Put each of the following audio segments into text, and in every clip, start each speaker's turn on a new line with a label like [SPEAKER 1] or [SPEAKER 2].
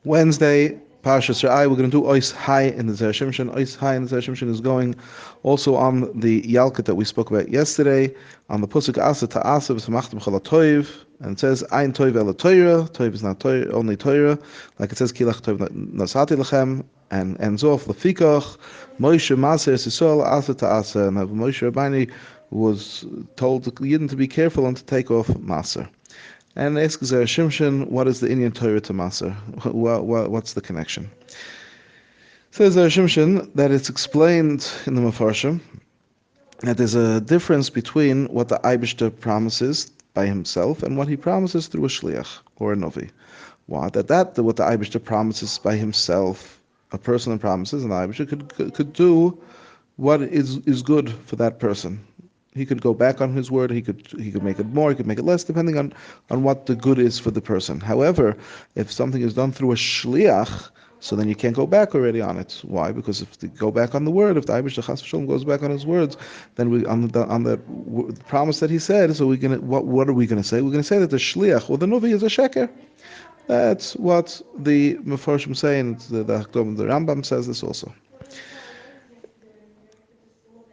[SPEAKER 1] Wednesday, Parshat Reeh, we're going to do Ois High in the Zera Shimshon. Ois High in the Zera Shimshon is going also on the Yalkut that we spoke about yesterday, on the Pusuk Asa Ta'asa V'samachtem Chol HaToiv, and it says, Ein Toiv Ela Torah, Toiv is not Torah, only Torah, like it says, Kilach Toiv Nasati Lechem, and ends off, Lefikach, Moshe Maser Sisol Asa Ta'asa, and Moshe Rabbeinu was told the Yidden to be careful and to take off Maser. And ask Zera Shimshon, what is the Indian Torah to Maser? What's the connection? Says Zera Shimshon that it's explained in the Mefarshim that there's a difference between what the Eibishter promises by himself and what he promises through a shliach or a novi. What what the Eibishter promises by himself, a person promises, and the Eibishter could do what is good for that person. He could go back on his word. He could make it more. He could make it less, depending on what the good is for the person. However, if something is done through a shliach, so then you can't go back already on it. Why? Because if you go back on the word, if the Eibush Chas v'Shalom goes back on his words, then we on the promise that he said. So what are we going to say? We're going to say that the shliach or the novi is a sheker. That's what the Mefarshim say, and the Rambam says this also.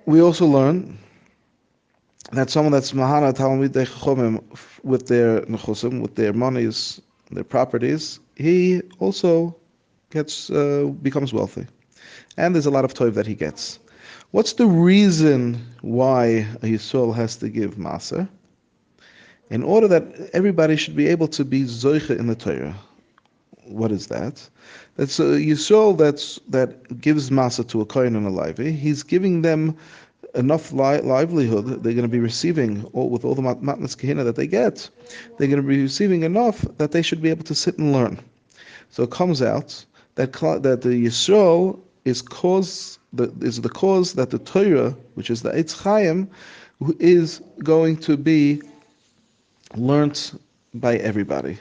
[SPEAKER 1] We also learn that someone that's mahana talmidei chachomim with their nechusim, with their monies, their properties, he also becomes wealthy, and there's a lot of toiv that he gets. What's the reason why a Yisrael has to give maser? In order that everybody should be able to be zoiche in the Torah. What is that? That's a Yisrael that gives maser to a kohen and a levi. He's giving them enough livelihood. They're going to be receiving with all the matnas kehina that they get. They're going to be receiving enough that they should be able to sit and learn. So it comes out that the Yisrael is the cause that the Torah, which is the Eitz Chaim, is going to be learnt by everybody.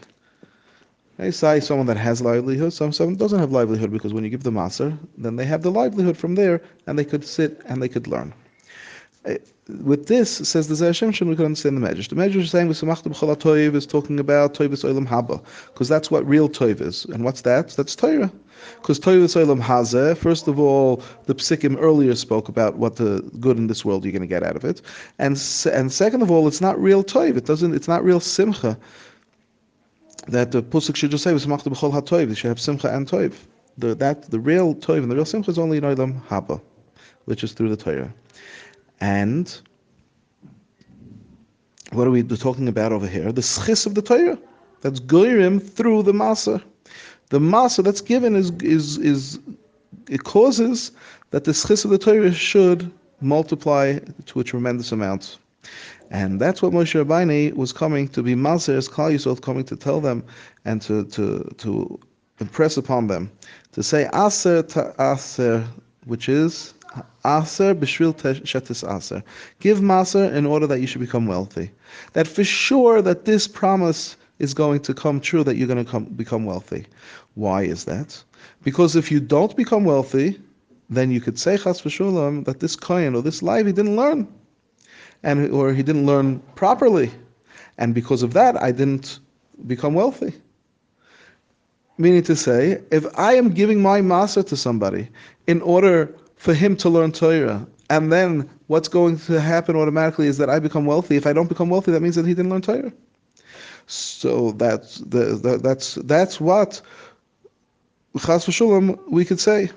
[SPEAKER 1] They say someone that has livelihood, someone doesn't have livelihood, because when you give the maser, then they have the livelihood from there, and they could sit and they could learn. With this, says the Zera Shimshon, we can understand the Medrash. The Medrash is saying v'samachtem b'chol ha'toiv is talking about toivus olam haba, because that's what real toiv is. And what's that? That's Torah. Because toivus olam hazeh, first of all, the Psikim earlier spoke about what the good in this world you're going to get out of it, and second of all, it's not real toiv. It's not real simcha. That the Pusik should just say v'samachtem b'chol ha'toiv. They should have simcha and toiv. The real toiv and the real simcha is only in olam haba, which is through the Torah. And what are we talking about over here? The schis of the Torah. That's goyrim through the masa. The masa that's given is it causes that the schis of the Torah should multiply to a tremendous amount. And that's what Moshe Rabbeinu was coming to be maser, as Klal Yisrael, coming to tell them and to impress upon them, to say aser ta aser, which is aser b'shvil shetis aser. Give maser in order that you should become wealthy. That for sure that this promise is going to come true, that you're going to become wealthy. Why is that? Because if you don't become wealthy, then you could say chas v'sholem that this kohen or this levi didn't learn, or he didn't learn properly, and because of that, I didn't become wealthy. Meaning to say, if I am giving my maser to somebody in order for him to learn Torah, and then what's going to happen automatically is that I become wealthy. If I don't become wealthy, that means that he didn't learn Torah. So that's what chas v'sholem we could say.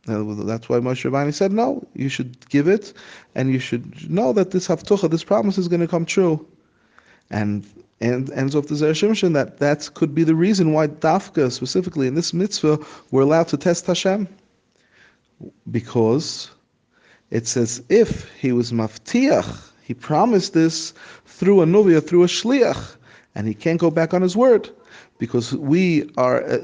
[SPEAKER 1] That's why Moshe Rabbeinu said, no, you should give it, and you should know that this haftucha, this promise is going to come true. And ends off the Zera Shimshon that could be the reason why Dafka, specifically in this mitzvah, we're allowed to test Hashem. Because it says if he was maftiach, he promised this through a nuvi or through a shliach, and he can't go back on his word, because we are if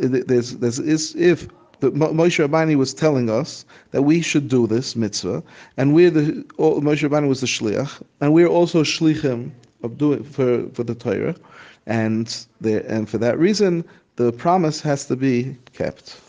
[SPEAKER 1] Moshe Rabbeinu was telling us that we should do this mitzvah, and Moshe Rabbeinu was the shliach, and we're also shlichim of doing for the Torah, and for that reason the promise has to be kept.